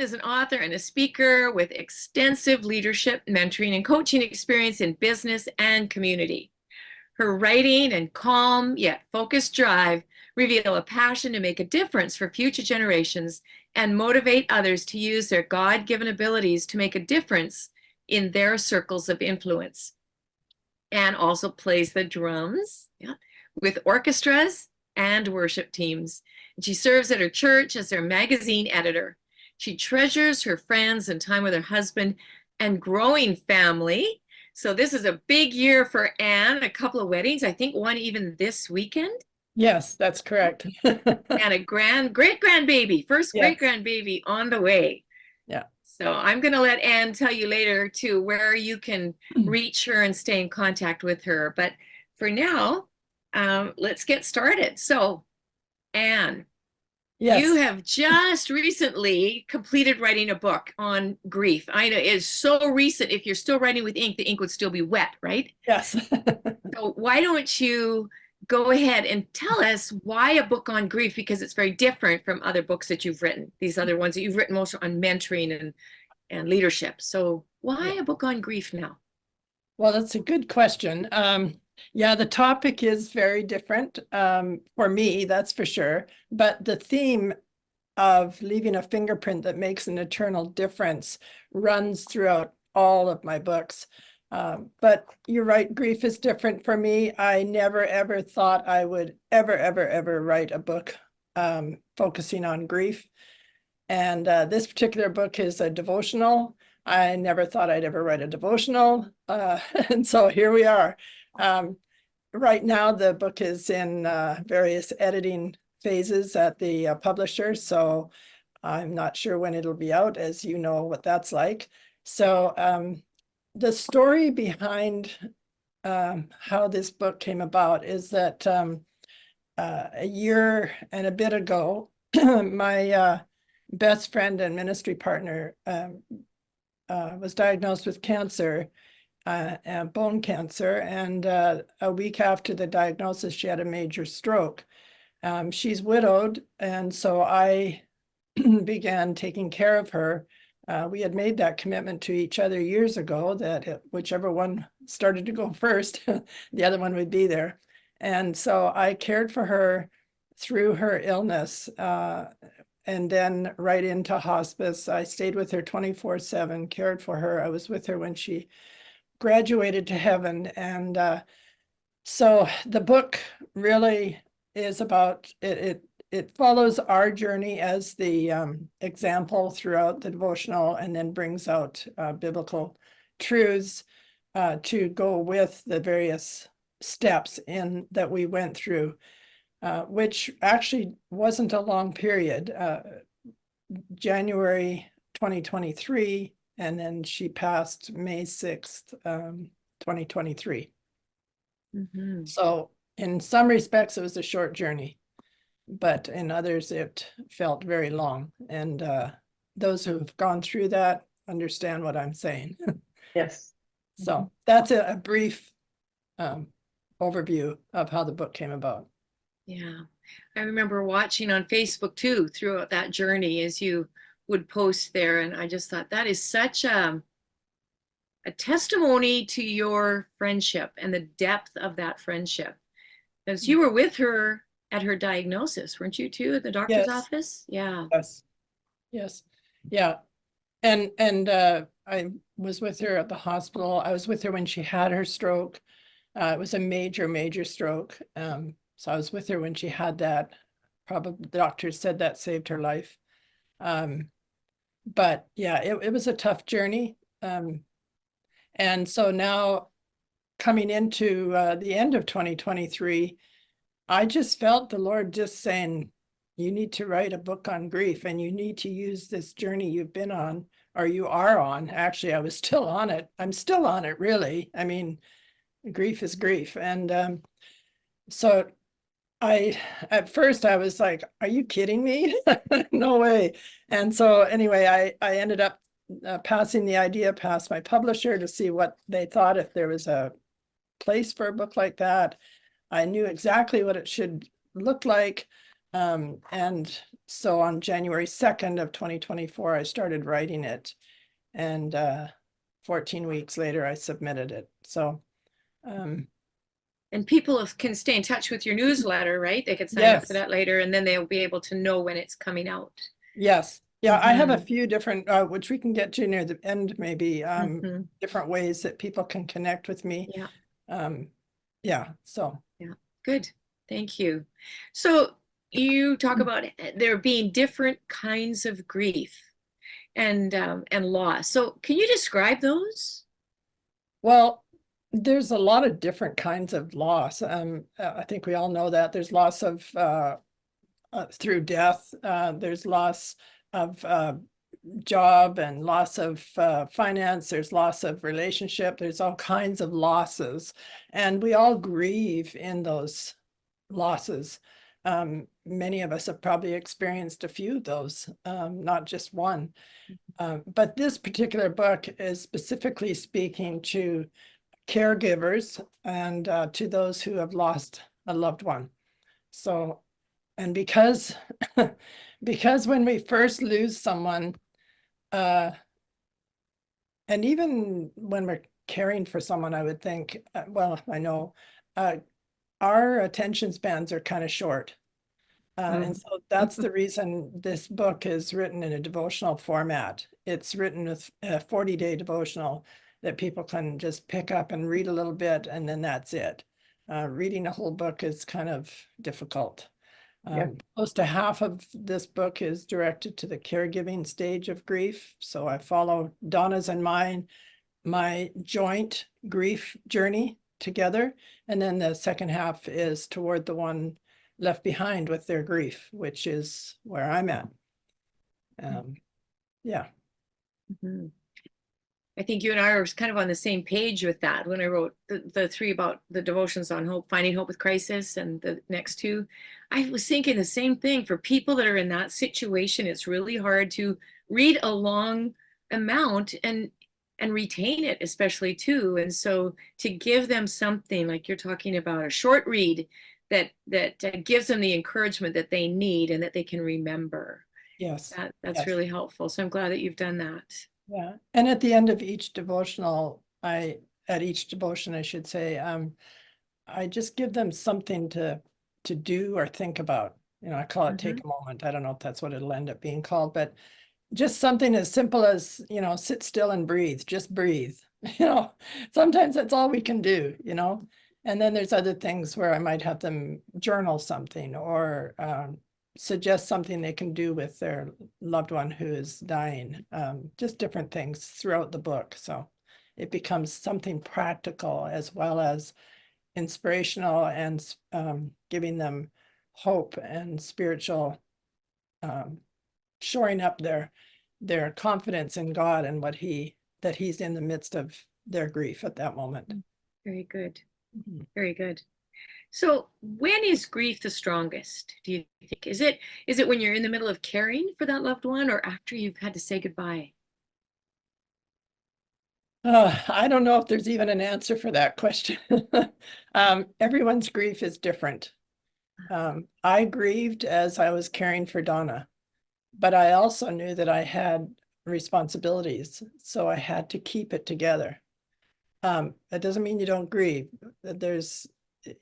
is an author and a speaker with extensive leadership, mentoring, and coaching experience in business and community. Her writing and calm yet focused drive reveal a passion to make a difference for future generations and motivate others to use their God-given abilities to make a difference in their circles of influence. Anne also plays the drums with orchestras and worship teams. And she serves at her church as their magazine editor. She treasures her friends and time with her husband and growing family. So this is a big year for Anne, a couple of weddings, I think one even this weekend. Yes, that's correct. And a great-grandbaby, first Yes. great-grandbaby on the way. Yeah. So I'm going to let Anne tell you later too where you can reach her and stay in contact with her. But for now, let's get started. So Anne, Yes. you have just recently completed writing a book on grief. I know it's so recent. If you're still writing with ink, the ink would still be wet, right? Yes. So why don't you go ahead and tell us why a book on grief, because it's very different from other books that you've written, these other ones that you've written mostly on mentoring and leadership. So why a book on grief now? Well, that's a good question. Yeah, the topic is very different for me, that's for sure. But the theme of leaving a fingerprint that makes an eternal difference runs throughout all of my books. But you're right, grief is different for me. I never, ever thought I would ever write a book focusing on grief. And this particular book is a devotional. I never thought I'd ever write a devotional. And so here we are. Right now, the book is in various editing phases at the publisher. So I'm not sure when it'll be out, as you know what that's like. So the story behind how this book came about is that a year and a bit ago, my best friend and ministry partner was diagnosed with cancer, bone cancer, and a week after the diagnosis, she had a major stroke. She's widowed, and so I began taking care of her. We had made that commitment to each other years ago that whichever one started to go first, the other one would be there. And so I cared for her through her illness, and then right into hospice. I stayed with her 24/7, cared for her. I was with her when she graduated to heaven. And so the book really is about it follows our journey as the example throughout the devotional, and then brings out biblical truths to go with the various steps in that we went through, which actually wasn't a long period. January 2023, and then she passed May 6th, 2023. Mm-hmm. So in some respects, it was a short journey, but in others, it felt very long. And those who've gone through that understand what I'm saying. Yes. So that's a brief overview of how the book came about. Yeah. I remember watching on Facebook too throughout that journey as you would post there. And I just thought that is such a testimony to your friendship and the depth of that friendship. Because you were with her at her diagnosis, weren't you too, at the doctor's Yes. office? Yeah. Yes. Yeah. And I was with her at the hospital. I was with her when she had her stroke. It was a major stroke. So I was with her when she had that. Probably the doctors said that saved her life. But yeah, it was a tough journey. And so now coming into the end of 2023, I just felt the Lord just saying, you need to write a book on grief, and you need to use this journey you've been on, or you are on. Actually, I was still on it. I'm still on it, really. I mean, grief is grief. And so at first I was like, are you kidding me? No way. And so anyway, I ended up passing the idea past my publisher to see what they thought, if there was a place for a book like that. I knew exactly what it should look like. And so on January 2nd of 2024, I started writing it. And 14 weeks later, I submitted it. So And people can stay in touch with your newsletter, right? They could sign up for yes, that later, and then they'll be able to know when it's coming out. yes. Yeah, I have a Mhm. few different, which we can get to near the end, maybe, Mhm. different ways that people can connect with me. Yeah, Yeah, so. yeah. Good. Thank you. So you talk about there being different kinds of grief and loss. So can you describe those? Well, there's a lot of different kinds of loss. I think we all know that there's loss of through death. There's loss of job and loss of finance. There's loss of relationship. There's all kinds of losses, and we all grieve in those losses. Many of us have probably experienced a few of those, not just one. But this particular book is specifically speaking to caregivers and to those who have lost a loved one. So, and because because when we first lose someone, uh, and even when we're caring for someone, I would think, well, I know uh, our attention spans are kind of short. And Mhm. so that's the reason this book is written in a devotional format. It's written with a 40-day devotional that people can just pick up and read a little bit, and then that's it. Reading a whole book is kind of difficult. Yeah. Close to half of this book is directed to the caregiving stage of grief. So I follow Donna's and mine, my joint grief journey together. And then the second half is toward the one left behind with their grief, which is where I'm at. Yeah. Mhm. I think you and I are kind of on the same page with that when I wrote the three about the devotions on hope, finding hope with crisis, and the next two. I was thinking the same thing. For people that are in that situation, it's really hard to read a long amount and retain it, especially too. And so to give them something like you're talking about, a short read that gives them the encouragement that they need and that they can remember. Yes. That's Yes. really helpful. So I'm glad that you've done that. Yeah. And at the end of each devotional, at each devotion, I should say, I just give them something to do or think about. You know, I call it Mhm. take a moment. I don't know if that's what it'll end up being called, but just something as simple as, sit still and breathe, just breathe. Sometimes that's all we can do. And then there's other things where I might have them journal something or suggest something they can do with their loved one who is dying. Just different things throughout the book. So it becomes something practical as well as inspirational and giving them hope and spiritual um, shoring up their confidence in God and that he's in the midst of their grief at that moment. Very good. Mhm. Very good. So when is grief the strongest, do you think? Is it when you're in the middle of caring for that loved one or after you've had to say goodbye? I don't know if there's even an answer for that question. Everyone's grief is different. I grieved as I was caring for Donna, but I also knew that I had responsibilities, so I had to keep it together. That doesn't mean you don't grieve. There's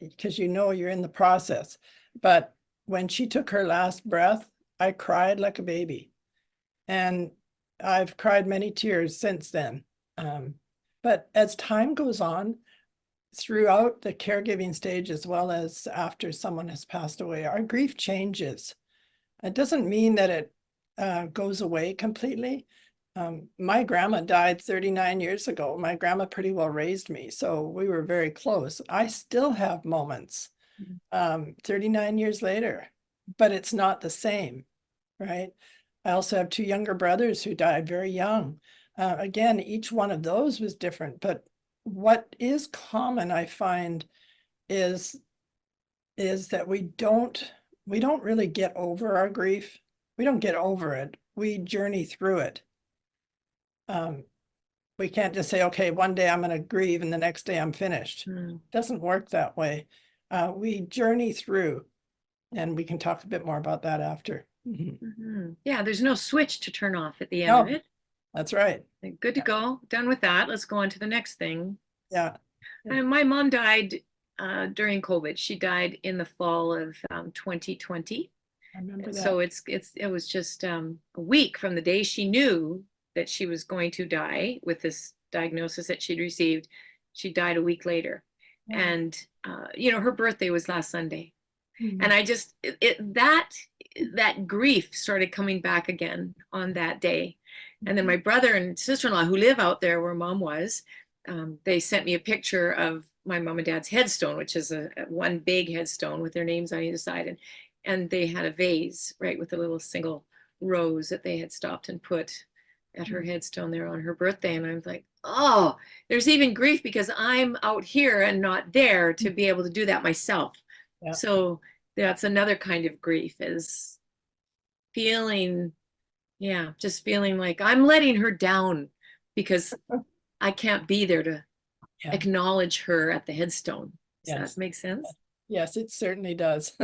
because you're in the process. But when she took her last breath, I cried like a baby. And I've cried many tears since then. Um, but as time goes on, throughout the caregiving stage, as well as after someone has passed away, our grief changes. It doesn't mean that it goes away completely. My grandma died 39 years ago. My grandma pretty well raised me, so we were very close. I still have moments 39 years later, but it's not the same, right? I also have two younger brothers who died very young. Again, each one of those was different, but what is common, I find, is that we don't really get over our grief. We don't get over it. We journey through it. Um, we can't just say, okay, one day I'm going to grieve and the next day I'm finished. Hmm. It doesn't work that way. We journey through. And we can talk a bit more about that after. Yeah, there's no switch to turn off at the end of No, it. that's right. Good to go. Done with that. Let's go on to the next thing. Yeah. And my mom died during COVID. She died in the fall of 2020. I remember So that. it was just a week from the day she knew that she was going to die with this diagnosis that she'd received. She died a week later, and her birthday was last Sunday, and I just that grief started coming back again on that day, and then my brother and sister-in-law who live out there where mom was, they sent me a picture of my mom and dad's headstone, which is a one big headstone with their names on either side, and they had a vase, right, with a little single rose that they had stopped and put at her headstone there on her birthday. And I was like, oh, there's even grief because I'm out here and not there to be able to do that myself. Yeah. So that's another kind of grief, is feeling, yeah, just feeling like I'm letting her down because I can't be there to acknowledge her at the headstone. Does that make sense? Yes, it certainly does.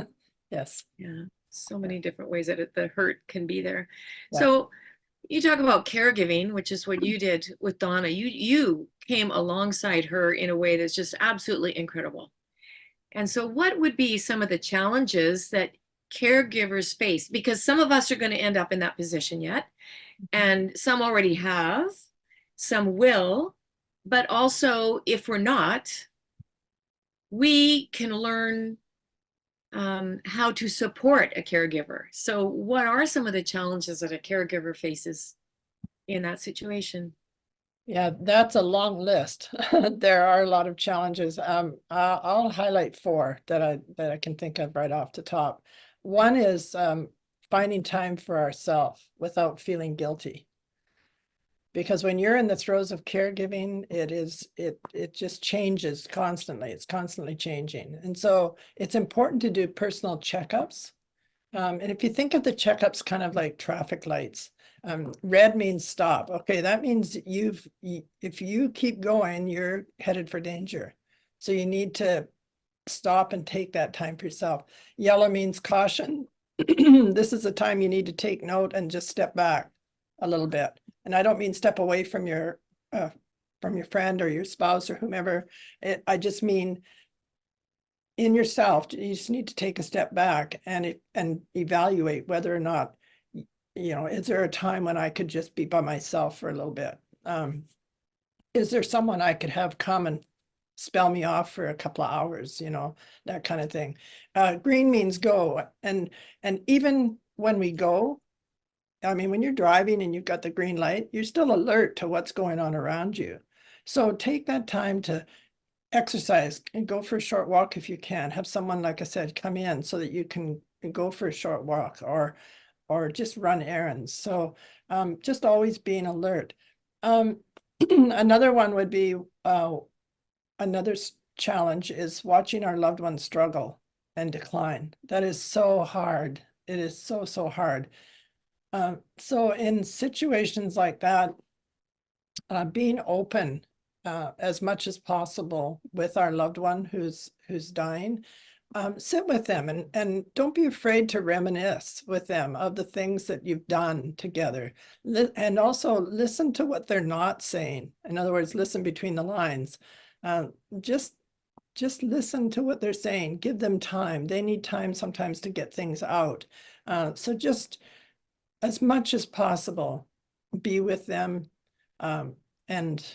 Yes. Yeah, so many different ways that the hurt can be there. Yeah. So you talk about caregiving, which is what you did with Donna. You came alongside her in a way that's just absolutely incredible. And so what would be some of the challenges that caregivers face? Because some of us are going to end up in that position yet, and some already have, some will, but also if we're not, we can learn how to support a caregiver. So what are some of the challenges that a caregiver faces in that situation? Yeah, that's a long list. There are a lot of challenges. I'll highlight four that I can think of right off the top. One is finding time for ourselves without feeling guilty. Because when you're in the throes of caregiving, it just changes constantly. It's constantly changing. And so it's important to do personal checkups. And if you think of the checkups kind of like traffic lights, red means stop. Okay, that means if you keep going, you're headed for danger. So you need to stop and take that time for yourself. Yellow means caution. This is the time you need to take note and just step back a little bit. And I don't mean step away from your friend or your spouse or whomever. I just mean in yourself. You just need to take a step back and evaluate whether or not, is there a time when I could just be by myself for a little bit? Is there someone I could have come and spell me off for a couple of hours, that kind of thing. Green means go. And even when we go, I mean, when you're driving and you've got the green light, you're still alert to what's going on around you. So take that time to exercise and go for a short walk if you can. Have someone, like I said, come in so that you can go for a short walk or just run errands. So just always being alert. Another one would be another challenge is watching our loved ones struggle and decline. That is so hard. It is so, so hard. So in situations like that, being open as much as possible with our loved one who's dying, sit with them and don't be afraid to reminisce with them of the things that you've done together. And also listen to what they're not saying. In other words, listen between the lines. Just listen to what they're saying. Give them time. They need time sometimes to get things out. So just as much as possible, be with them and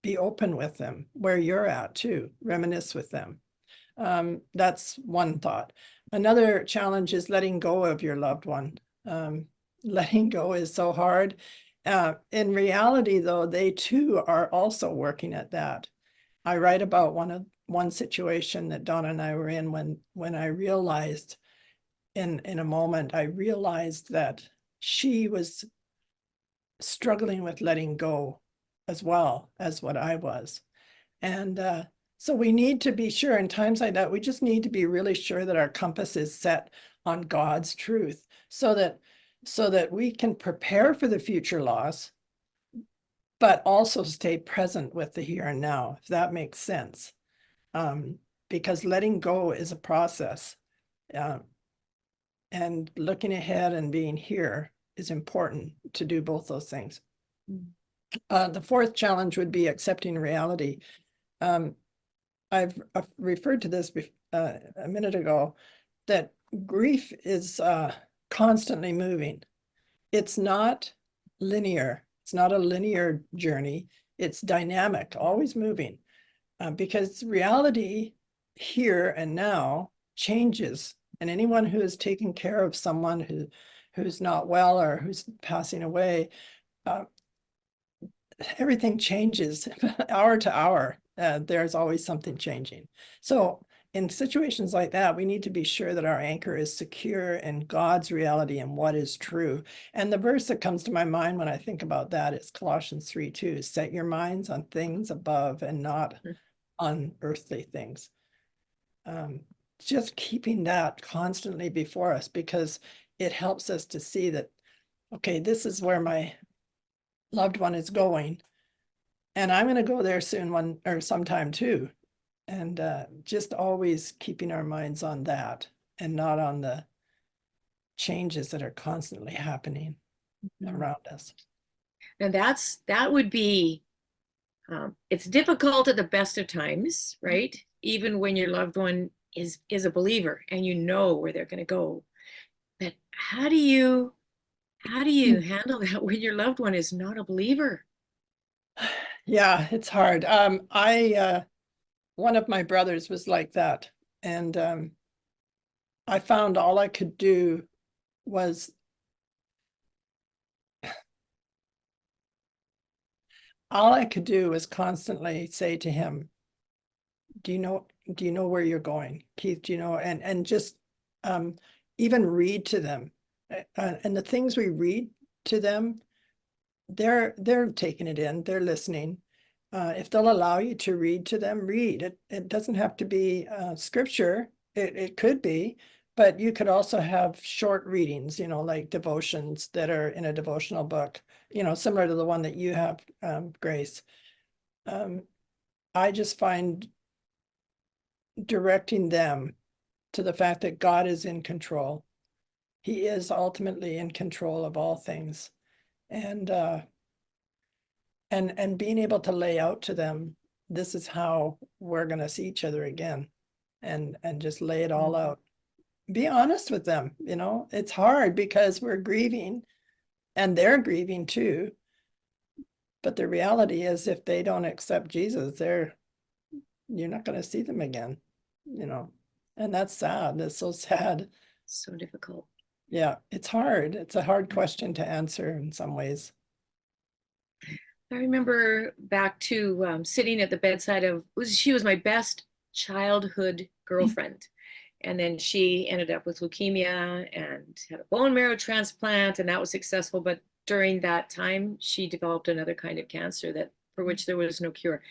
be open with them where you're at too. Reminisce with them. That's one thought. Another challenge is letting go of your loved one. Letting go is so hard. In reality, though, they too are also working at that. I write about one situation that Donna and I were in when I realized in a moment, I realized that she was struggling with letting go as well as what I was. And so we need to be sure in times like that, we just need to be really sure that our compass is set on God's truth so that we can prepare for the future loss, but also stay present with the here and now, if that makes sense. Because letting go is a process. And looking ahead and being here is important to do both those things. The fourth challenge would be accepting reality. I've referred to this a minute ago, that grief is constantly moving. It's not linear. It's not a linear journey. It's dynamic, always moving, because reality here and now changes. And anyone who is taking care of someone who's not well or who's passing away, everything changes hour to hour. There's always something changing. So in situations like that, we need to be sure that our anchor is secure in God's reality and what is true. And the verse that comes to my mind when I think about that is Colossians 3:2. Set your minds on things above and not on earthly things. Just keeping that constantly before us, because it helps us to see that, okay, this is where my loved one is going, and I'm going to go there soon, one or sometime too. And just always keeping our minds on that and not on the changes that are constantly happening around us. And that would be, it's difficult at the best of times, right? Even when your loved one is a believer and you know where they're going to go. But how do you handle that when your loved one is not a believer? Yeah, it's hard. One of my brothers was like that, and I found all I could do was constantly say to him, do you know where you're going, Keith? Do you know? And just even read to them. And the things we read to them, they're taking it in, they're listening. If they'll allow you to read to them, read it. It doesn't have to be scripture. It could be, but you could also have short readings, like devotions that are in a devotional book, similar to the one that you have, Grace. I just find directing them to the fact that God is in control. He is ultimately in control of all things. And being able to lay out to them, this is how we're going to see each other again, and just lay it all out. Be honest with them. It's hard because we're grieving and they're grieving too. But the reality is, if they don't accept Jesus, you're not going to see them again, and that's sad. That's so sad. So difficult. Yeah, it's hard. It's a hard question to answer in some ways. I remember back to sitting at the bedside of, she was my best childhood girlfriend. And then she ended up with leukemia and had a bone marrow transplant, and that was successful. But during that time, she developed another kind of cancer for which there was no cure.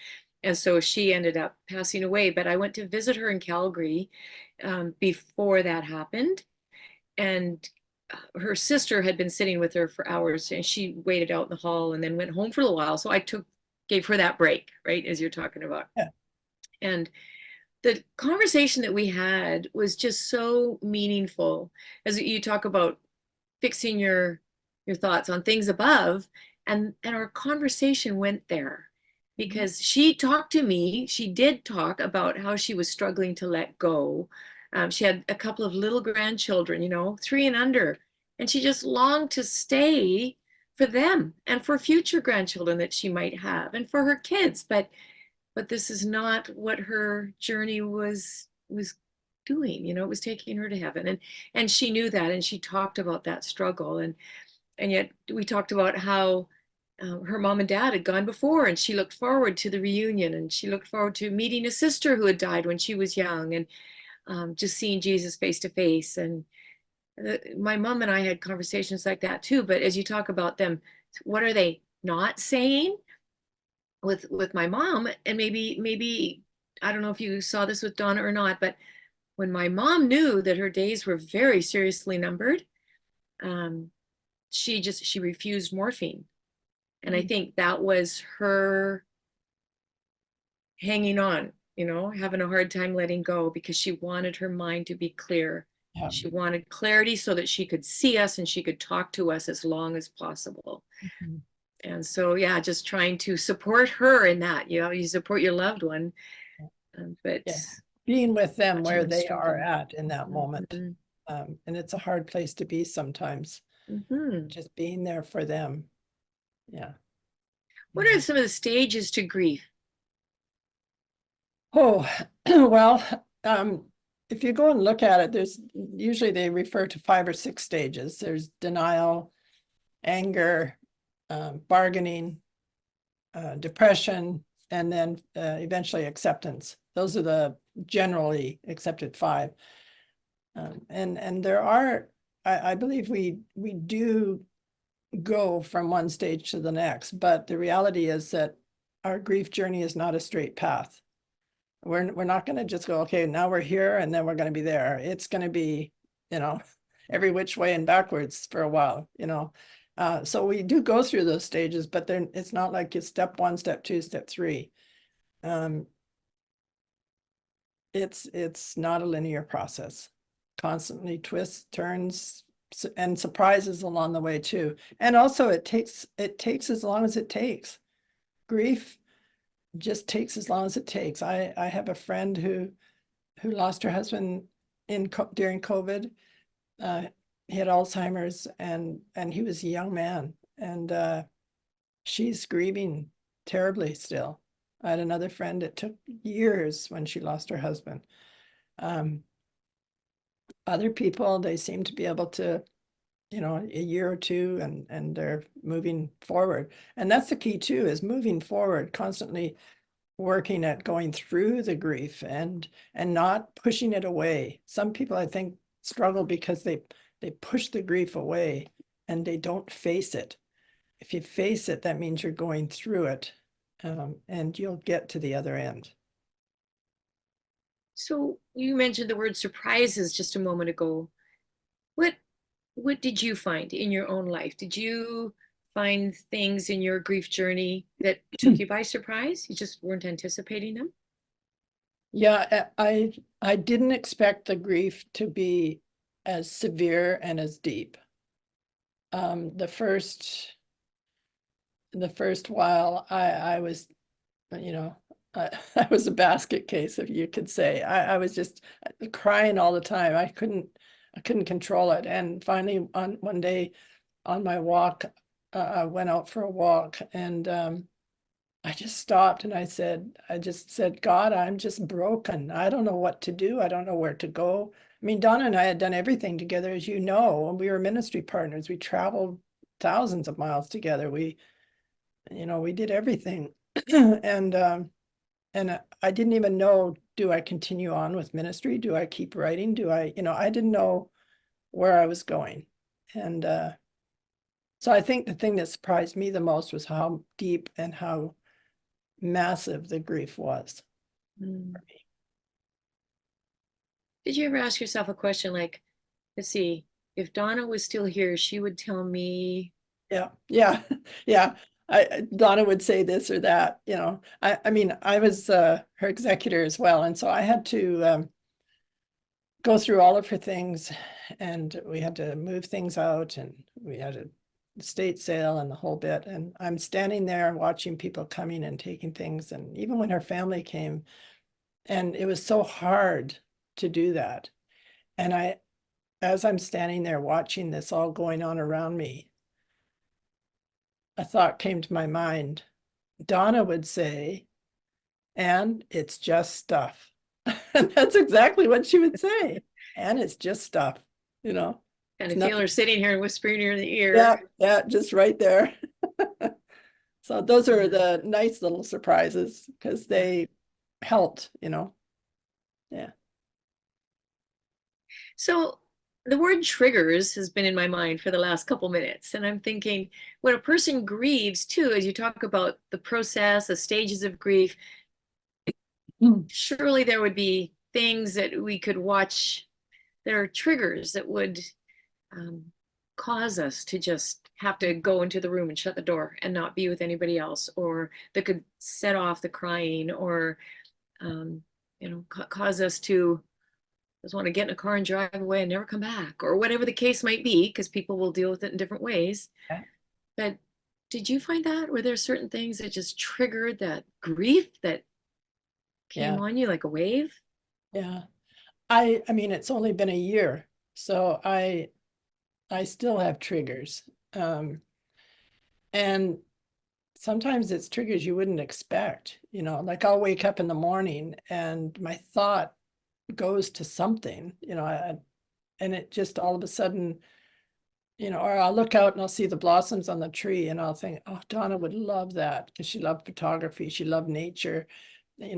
And so she ended up passing away. But I went to visit her in Calgary before that happened. And her sister had been sitting with her for hours, and she waited out in the hall and then went home for a while. So I gave her that break, right, as you're talking about. Yeah. And the conversation that we had was just so meaningful, as you talk about fixing your thoughts on things above, and our conversation went there, because she talked to me. She did talk about how she was struggling to let go. She had a couple of little grandchildren, 3 and under, and she just longed to stay for them and for future grandchildren that she might have and for her kids. But this is not what her journey was doing. It was taking her to heaven, and she knew that, and she talked about that struggle. And yet we talked about how her mom and dad had gone before, and she looked forward to the reunion, and she looked forward to meeting a sister who had died when she was young, and just seeing Jesus face to face. And my mom and I had conversations like that too. But as you talk about them, what are they not saying? With my mom, and maybe I don't know if you saw this with Donna or not, but when my mom knew that her days were very seriously numbered, she refused morphine. And I think that was her hanging on, having a hard time letting go, because she wanted her mind to be clear Yeah. She wanted clarity so that she could see us and she could talk to us as long as possible. Mhm. And so, yeah, just trying to support her in that, you support your loved one, but Yeah. Being with them watching where them they are struggle. at in that moment. Mhm. And it's a hard place to be sometimes, Mhm. just being there for them. Yeah. What are some of the stages to grief? Oh, well, if you go and look at it, there's usually they refer to 5 or 6 stages. There's denial, anger, bargaining, depression, and then eventually acceptance. Those are the generally accepted 5. And there are, I believe we do go from one stage to the next, but the reality is that our grief journey is not a straight path. We're not going to just go, okay, now we're here and then we're going to be there. It's going to be, you know, every which way and backwards for a while, you know. So we do go through those stages, but then it's not like it's step 1, step 2, step 3. It's not a linear process. Constantly twists, turns, and surprises along the way too. And also it takes as long as it takes. Grief just takes as long as it takes. I have a friend who lost her husband during COVID. He had Alzheimer's and he was a young man, and she's grieving terribly still. I had another friend, it took years when she lost her husband. Other people, they seem to be able to, you know, a year or two, and they're moving forward. And that's the key too, is moving forward, constantly working at going through the grief and not pushing it away. Some people, I think, struggle because they push the grief away and they don't face it. If you face it, that means you're going through it, and you'll get to the other end. So you mentioned the word surprises just a moment ago. What what did you find in your own life? Did you find things in your grief journey that took you by surprise? You just weren't anticipating them? Yeah, I didn't expect the grief to be as severe and as deep. The first while I was, you know, I was a basket case, if you could say. I was just crying all the time. I couldn't control it. And finally, on one day on my walk, I went out for a walk, and I just stopped and I just said, God, I'm just broken. I don't know what to do. I don't know where to go. I mean, Donna and I had done everything together, as you know, and we were ministry partners. We traveled thousands of miles together. We did everything. And I didn't even know, do I continue on with ministry? Do I keep writing? I didn't know where I was going. And so I think the thing that surprised me the most was how deep and how massive the grief was. Mm. Did you ever ask yourself a question like, let's see, if Donna was still here, she would tell me, Yeah, yeah, yeah. Donna would say this or that, I mean, I was her executor as well. And so I had to go through all of her things, and we had to move things out, and we had a estate sale and the whole bit. And I'm standing there watching people coming and taking things. And even when her family came, and it was so hard to do that. And as I'm standing there watching this all going on around me, a thought came to my mind. Donna would say, and it's just stuff. And that's exactly what she would say. And it's just stuff, you know, kind it's of feel nothing. her sitting here and whispering in the Yeah, ear. yeah, just right there. So those are the nice little surprises because they helped. Yeah. So the word triggers has been in my mind for the last couple minutes. And I'm thinking when a person grieves too, as you talk about the process, the stages of grief, Mm. surely there would be things that we could watch that are triggers that would um, cause us to just have to go into the room and shut the door and not be with anybody else, or that could set off the crying, or cause us to just want to get in a car and drive away and never come back, or whatever the case might be, because people will deal with it in different ways. Yeah. But did you find that? Were there certain things that just triggered that grief that came Yeah. on you like a wave? Yeah. I mean, it's only been a year, so I still have triggers. And sometimes it's triggers you wouldn't expect, like I'll wake up in the morning and my thought goes to something, and it just all of a sudden, or I'll look out and I'll see the blossoms on the tree and I'll think, oh, Donna would love that because she loved photography. She loved nature.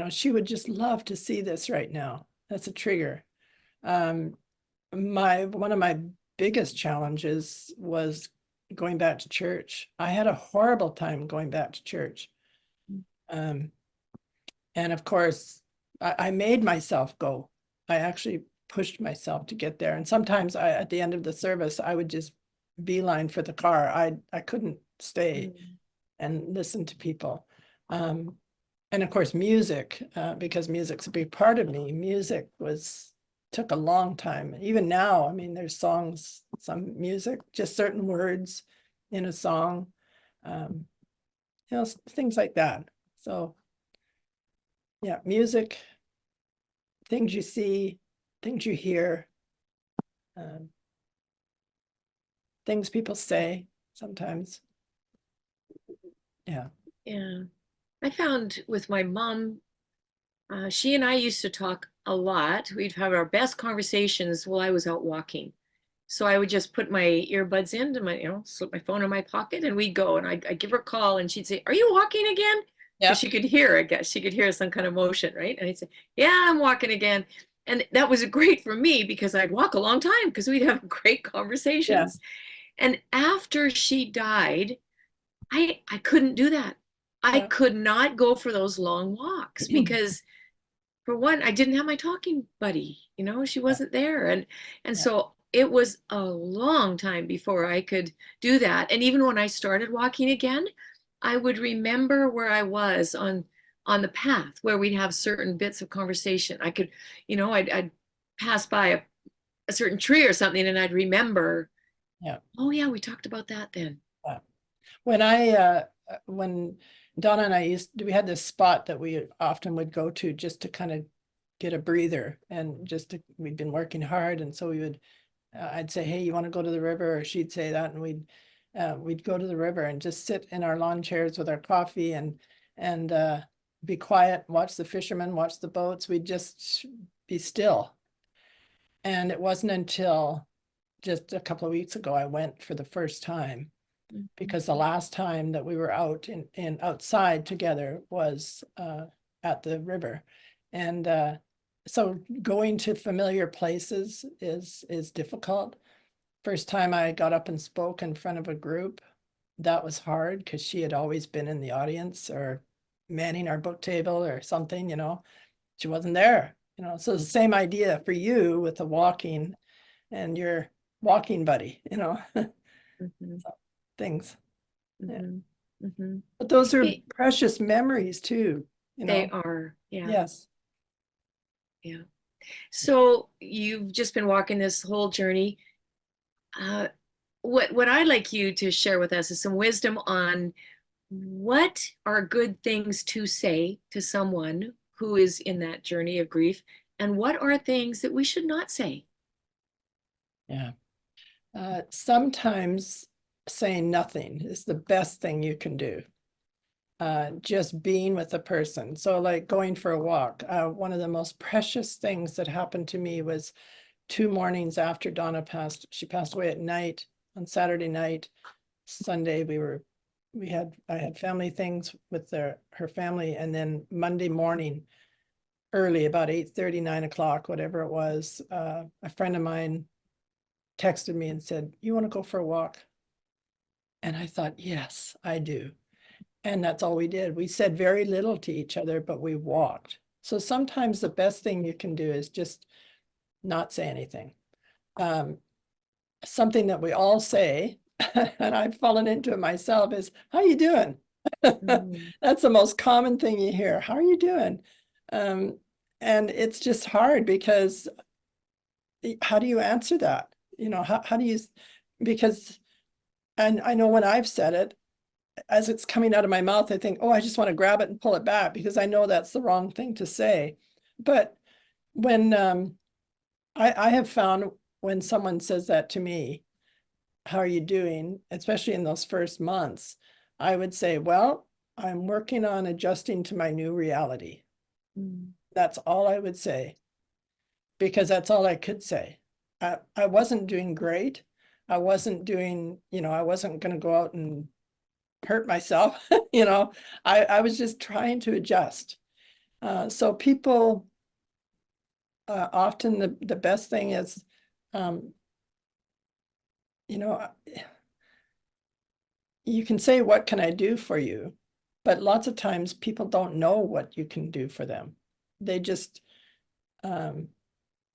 She would just love to see this right now. That's a trigger. Um, one of my biggest challenges was going back to church. I had a horrible time going back to church. Um, and of course, I made myself go. I actually pushed myself to get there. And sometimes at the end of the service, I would just beeline for the car. I couldn't stay and listen to people. And of course, music, because music's a big part of me. Music took a long time. Even now, I mean, there's songs, some music, just certain words in a song, things like that. So yeah, music, things you see, things you hear, um, things people say sometimes. Yeah. Yeah. I found with my mom, she and I used to talk a lot. We'd have our best conversations while I was out walking. So I would just put my earbuds in and slip my phone in my pocket and we'd go and I'd give her a call and she'd say, "Are you walking again?" Yeah. Because she could hear, I guess she could hear some kind of motion, right? And I'd say, "Yeah, I'm walking again." And that was great for me because I'd walk a long time because we'd have great conversations. And after she died, I couldn't do that. I Yeah. could not go for those long walks because for one, I didn't have my talking buddy, she Yeah. wasn't there. And Yeah. so it was a long time before I could do that. And even when I started walking again, I would remember where I was on the path where we'd have certain bits of conversation. I could, I'd pass by a certain tree or something and I'd remember, Yeah. oh yeah, we talked about that then. Yeah. When Donna and I we had this spot that we often would go to just to kind of get a breather and we'd been working hard. And so I'd say, "Hey, you want to go to the river?" Or she'd say that. And we'd go to the river and just sit in our lawn chairs with our coffee and be quiet, watch the fishermen, watch the boats. We'd just be still. And it wasn't until just a couple of weeks ago, I went for the first time, because the last time that we were out in outside together was at the river. And so going to familiar places is difficult. First time I got up and spoke in front of a group, that was hard because she had always been in the audience or manning our book table or something, she wasn't there, so the same idea for you with the walking and your walking buddy, Mhm, so, things. Yeah. mhm, mhm. But those are Hey, precious memories too, they are, yeah, Yes. yeah. So you've just been walking this whole journey. Uh, what I'd like you to share with us is some wisdom on what are good things to say to someone who is in that journey of grief, and what are things that we should not say. Yeah. Sometimes saying nothing is the best thing you can do. Just being with a person. So like going for a walk. One of the most precious things that happened to me was 2 mornings after Donna passed. She passed away at night on Saturday night. Sunday I had family things with her family, and then Monday morning early, about 8:30, 9 o'clock, whatever it was, a friend of mine texted me and said, "You want to go for a walk?" And I thought, yes, I do. And that's all we did. We said very little to each other, but we walked. So sometimes the best thing you can do is just not say anything. Something that we all say, and I've fallen into it myself, is, "How you doing?" Mm, That's the most common thing you hear. "How are you doing?" And it's just hard because how do you answer that? You know, how do you, because, and I know when I've said it, as it's coming out of my mouth, I think, oh, I just want to grab it and pull it back because I know that's the wrong thing to say. But when I have found when someone says that to me, how are you doing? Especially in those first months, I would say, well, I'm working on adjusting to my new reality. Mm. That's all I would say, because that's all I could say. I wasn't doing great. I wasn't doing, you know, I wasn't going to go out and hurt myself. You know, I was just trying to adjust. So people, often the best thing is, um, you know, you can say, what can I do for you? But lots of times people don't know what you can do for them. They just, um,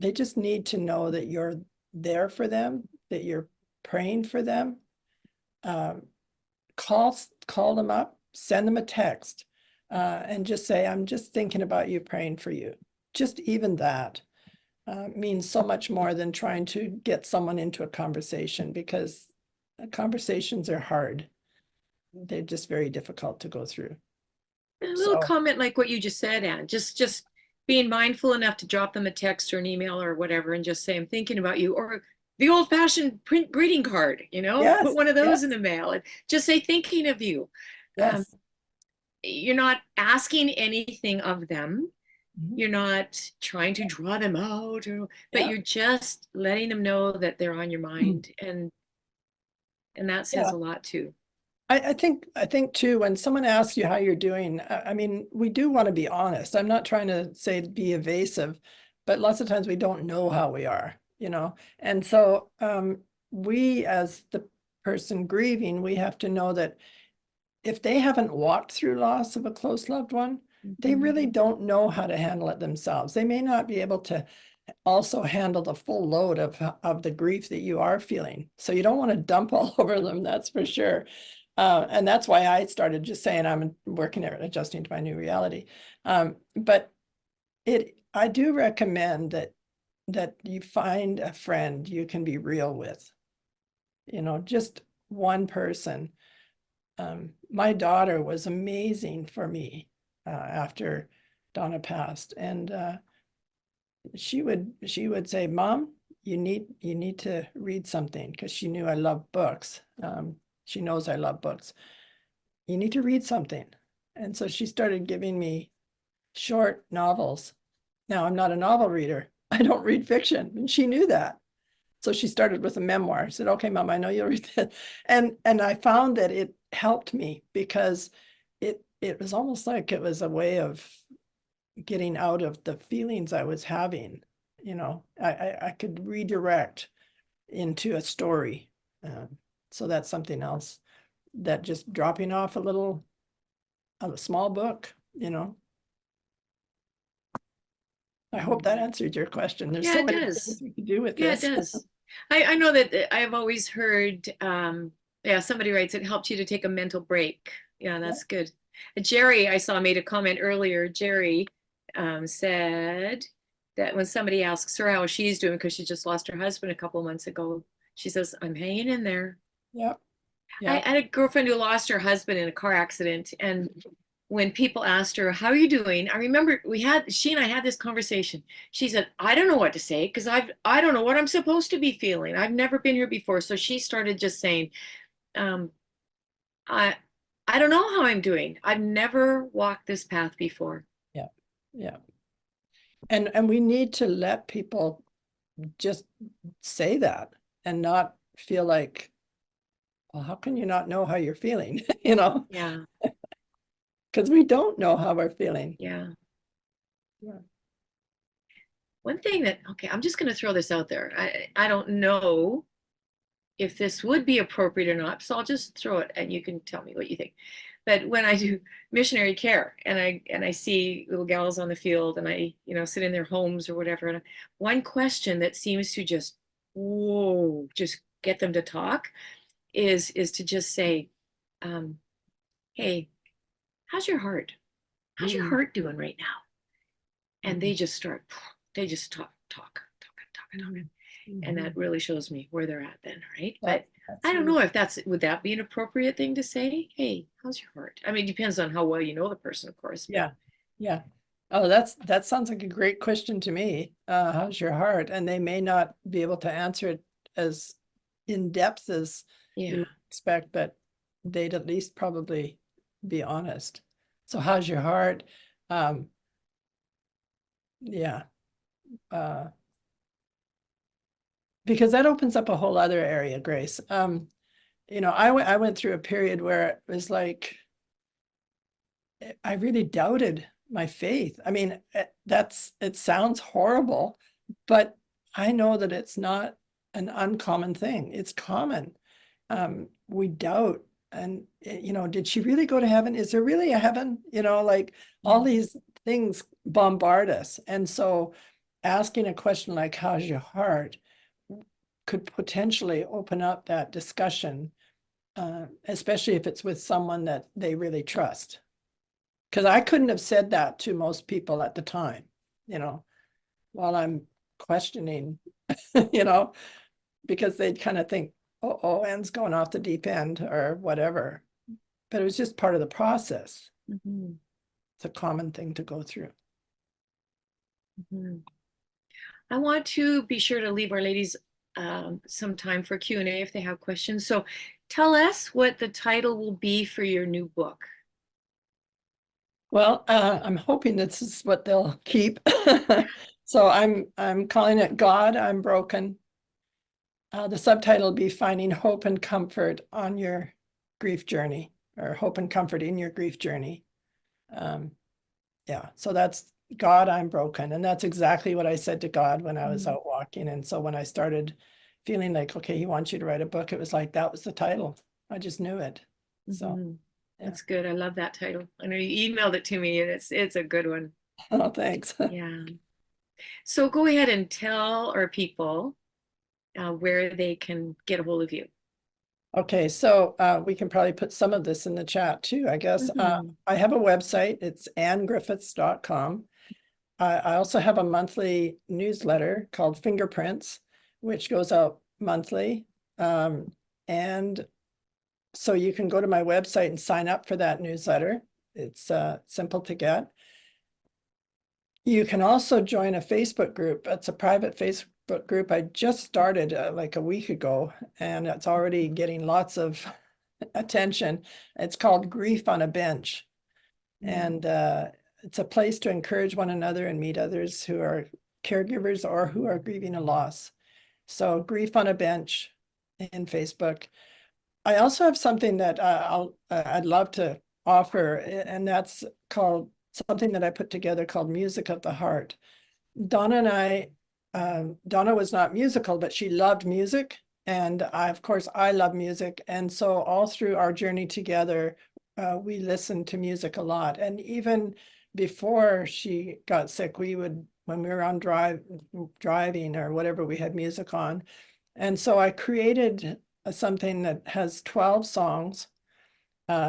they just need to know that you're there for them, that you're praying for them. Um, call them up, send them a text, and just say, I'm just thinking about you, praying for you. Just even that means so much more than trying to get someone into a conversation, because conversations are hard. They're just very difficult to go through. A little So, comment like what you just said, Anne. Just being mindful enough to drop them a text or an email or whatever, and just say, "I'm thinking about you," or the old-fashioned print greeting card. You know, put yes, one of those in yes, the mail and just say, "Thinking of you." Um, yes. you're not asking anything of them. Mhm. You're not trying to draw them out, but Yeah. you're just letting them know that they're on your Mhm. mind, and that says Yeah. a lot too. I think too, when someone asks you how you're doing, I mean, we do want to be honest. I'm not trying to say be evasive, but lots of times we don't know how we are, you know? And so we, as the person grieving, we have to know that if they haven't walked through loss of a close loved one, they Mhm. really don't know how to handle it themselves. They may not be able to also handle the full load of the grief that you are feeling. So you don't want to dump all over them, that's for sure. And that's why I started just saying I'm working at adjusting to my new reality. But I do recommend that you find a friend you can be real with, you know, just one person. My daughter was amazing for me after Donna passed, and she would say, Mom, you need to read something, because she knew I love books. She knows I love books. You need to read something. And so she started giving me short novels. Now, I'm not a novel reader. I don't read fiction, and she knew that. So she started with a memoir. I said, okay, Mom, I know you'll read that. And I found that it helped me, because it was almost like it was a way of getting out of the feelings I was having. You know, I could redirect into a story. So that's something else, that just dropping off a small book, you know. I hope that answered your question. There's Yeah, so it many does. things we can do with Yeah, it this. does. I know that I've always heard, yeah, somebody writes it helped you to take a mental break. Yeah, Yeah, that's good. Jerry, I saw made a comment earlier. Jerry said that when somebody asks her how she's doing, because she just lost her husband a couple of months ago, she says, I'm hanging in there. yeah, I yeah. had a girlfriend who lost her husband in a car accident, and when people asked her, how are you doing? I remember she and I had this conversation. She said, I don't know what to say, because I don't know what I'm supposed to be feeling. I've never been here before. So she started just saying, um, I I don't know how I'm doing. I've never walked this path before. Yeah, yeah. And we need to let people just say that, and not feel like, well, how can you not know how you're feeling? You know, Yeah, because we don't know how we're feeling. yeah. Yeah. One thing that, okay, I'm just going to throw this out there. I don't know if this would be appropriate or not, so I'll just throw it and you can tell me what you think. But when I do missionary care and I see little gals on the field and I, sit in their homes or whatever, and one question that seems to just, whoa, just get them to talk is to just say, um, hey, how's your heart? How's your Mm, heart doing right now? And mm, they just talk. talking. Mhm. And that really shows me where they're at then, right? That- But that's I don't really- know if would that be an appropriate thing to say? Hey, how's your heart? I mean, it depends on how well you know the person, of course. But Yeah, yeah. Oh, that sounds like a great question to me. How's your heart? And they may not be able to answer it as in depth as you yeah. might expect, but they'd at least probably be honest. So how's your heart? Yeah. Because that opens up a whole other area, Grace. I went through a period where it was like I really doubted my faith. I mean, it sounds horrible, but I know that it's not an uncommon thing. It's common. We doubt, and did she really go to heaven? Is there really a heaven? Like all these things bombard us. And so asking a question like, how's your heart, could potentially open up that discussion, especially if it's with someone that they really trust. Because I couldn't have said that to most people at the time, while I'm questioning, because they'd kind of think, oh, Anne's going off the deep end or whatever. But it was just part of the process. Mm-hmm. It's a common thing to go through. Mm-hmm. I want to be sure to leave our ladies some time for Q&A if they have questions. So tell us what the title will be for your new book. Well, I'm hoping this is what they'll keep. So I'm calling it God, I'm Broken. The subtitle will be Finding Hope and Comfort on Your Grief Journey, or Hope and Comfort in Your Grief Journey. Yeah, so that's God, I'm broken. And that's exactly what I said to God when I was out walking. And so when I started feeling like, okay, he wants you to write a book, it was like, that was the title. I just knew it. So That's good. I love that title. I know you emailed it to me and it's a good one. Oh, thanks. Yeah. So go ahead and tell our people where they can get a hold of you. Okay, so we can probably put some of this in the chat too, I guess. I have a website, it's annegriffiths.com. I also have a monthly newsletter called Fingerprints, which goes out monthly. And so you can go to my website and sign up for that newsletter. It's simple to get. You can also join a Facebook group. It's a private Facebook group. I just started like a week ago, and it's already getting lots of attention. It's called Grief on a Bench. And it's a place to encourage one another and meet others who are caregivers or who are grieving a loss. So Grief on a Bench in Facebook. I also have something that I'd love to offer, and that's called something that I put together called Music of the Heart. Donna and I, Donna was not musical, but she loved music. And of course, I love music. And so all through our journey together, we listened to music a lot. And even before she got sick, we would, when we were on driving or whatever, we had music on. And so I created something that has 12 songs.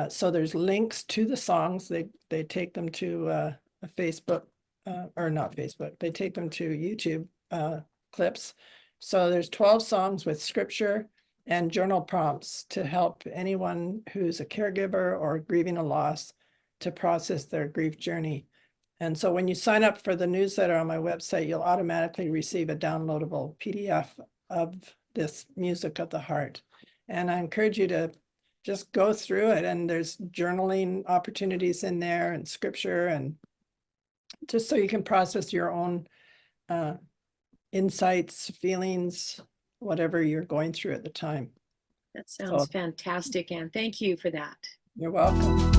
So there's links to the songs. They take them to a Facebook, or not Facebook. They take them to YouTube clips. So there's 12 songs with scripture and journal prompts to help anyone who's a caregiver or grieving a loss to process their grief journey. And so when you sign up for the newsletter on my website, you'll automatically receive a downloadable PDF of this Music of the Heart. And I encourage you to just go through it, and there's journaling opportunities in there and scripture, and just so you can process your own insights, feelings, whatever you're going through at the time. That sounds So, fantastic, Anne. Thank you for that. you're welcome.